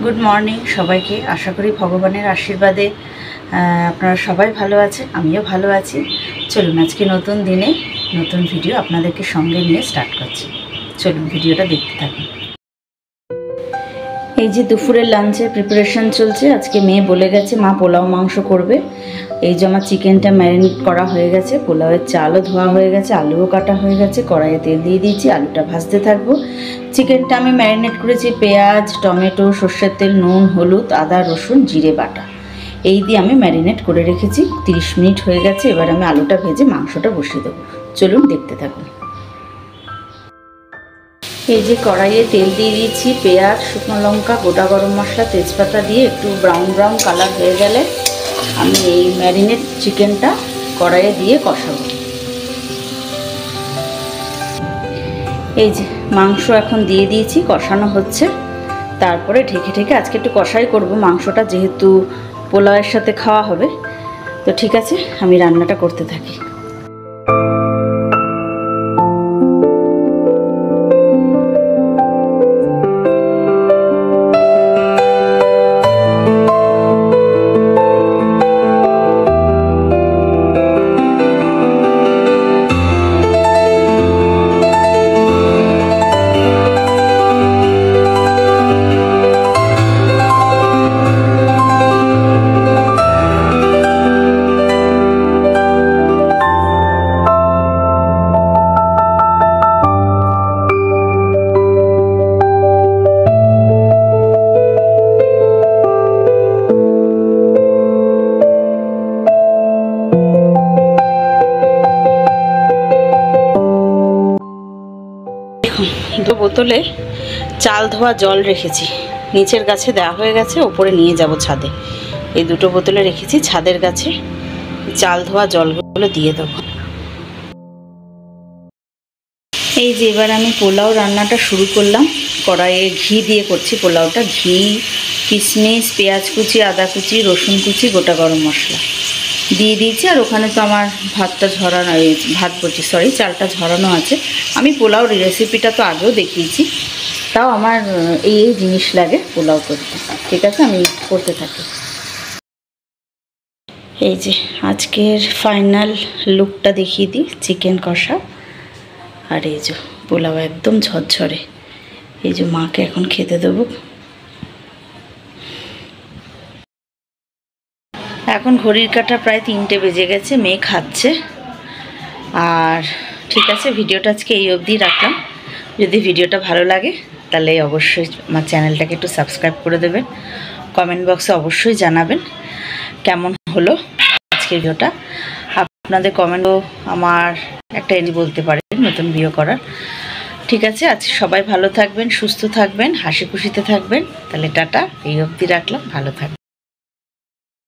Good morning সবাইকে। আশা করি ভগবানের আশীর্বাদে আপনারা সবাই ভালো আছেন, আমিও ভালো আছি। চলুন আজকে নতুন দিনে নতুন ভিডিও আপনাদেরকে সঙ্গে নিয়ে স্টার্ট করছি। চলুন ভিডিওটা দেখতে থাকুন। এই যে দুপুরের লাঞ্চের প্রিপারেশান চলছে। আজকে মেয়ে বলে গেছে মা পোলাও মাংস করবে। এই যে আমার চিকেনটা ম্যারিনেট করা হয়ে গেছে, পোলাওয়ের চালও ধোয়া হয়ে গেছে, আলুও কাটা হয়ে গেছে, কড়াইয়ে তেল দিয়ে দিয়েছি, আলুটা ভাজতে থাকবো। চিকেনটা আমি ম্যারিনেট করেছি পেঁয়াজ, টমেটো, সর্ষের তেল, নুন, হলুদ, আদা, রসুন, জিরে বাটা এই দিয়ে আমি ম্যারিনেট করে রেখেছি। 30 মিনিট হয়ে গেছে। এবার আমি আলুটা ভেজে মাংসটা বসিয়ে দেবো। চলুন দেখতে থাকুন। এই যে কড়াইয়ে তেল দিয়ে দিয়েছি, পেঁয়াজ, শুকনো লঙ্কা, গোটা গরম মশলা, তেজপাতা দিয়ে একটু ব্রাউন ব্রাউন কালার হয়ে গেলে আমি এই ম্যারিনেট চিকেনটা কড়াইয়ে দিয়ে কষাবো। এই যে মাংস এখন দিয়ে দিয়েছি, কষানো হচ্ছে। তারপরে ঢেকে ঢেকে আজকে একটু কষাই করব মাংসটা, যেহেতু পোলাওয়ের সাথে খাওয়া হবে। তো ঠিক আছে, আমি রান্নাটা করতে থাকি। বোতলে চাল ধোয়া জল রেখেছি, নিচের গাছে দেওয়া হয়ে গেছে, ওপরে নিয়ে যাব ছাদে। এই দুটো বোতলে রেখেছি, ছাদের গাছে চাল ধোয়া জলগুলো দিয়ে দেবো। এই যে এবার আমি পোলাও রান্নাটা শুরু করলাম। কড়াইয়ে ঘি দিয়ে করছি পোলাওটা। ঘি, কিশমিশ, পেঁয়াজ কুচি, আদা কুচি, রসুন কুচি, গোটা গরম মশলা দিয়ে দিয়েছি। আর ওখানে তো আমার ভাতটা ঝরানো, চালটা ঝরানো আছে। আমি পোলাও রেসিপিটা তো আগেও দেখিয়েছি, তাও আমার এই জিনিস লাগে পোলাও করতে। ঠিক আছে, আমি করতে থাকি। এই যে আজকের ফাইনাল লুকটা দেখিয়ে দিই, চিকেন কষা। আর এই যে পোলাও একদম ঝরঝরে। এই যে মাকে এখন খেতে দেবো। এখন ঘড়ির কাঁটা প্রায় 3টে বেজে গেছে, মেয়ে খাচ্ছে। আর ঠিক আছে, ভিডিওটা আজকে এই অবধি রাখলাম। যদি ভিডিওটা ভালো লাগে তাহলে অবশ্যই আমার চ্যানেলটাকে একটু সাবস্ক্রাইব করে দেবেন। কমেন্ট বক্সে অবশ্যই জানাবেন কেমন হলো আজকের ভিডিওটা। আপনাদের কমেন্টও আমার একটা বলতে পারেন নতুন ভিডিও করার। ঠিক আছে, আজ সবাই ভালো থাকবেন, সুস্থ থাকবেন, হাসি খুশিতে থাকবেন। তাহলে টাটা, এই অবধি রাখলাম, ভালো থাকবেন।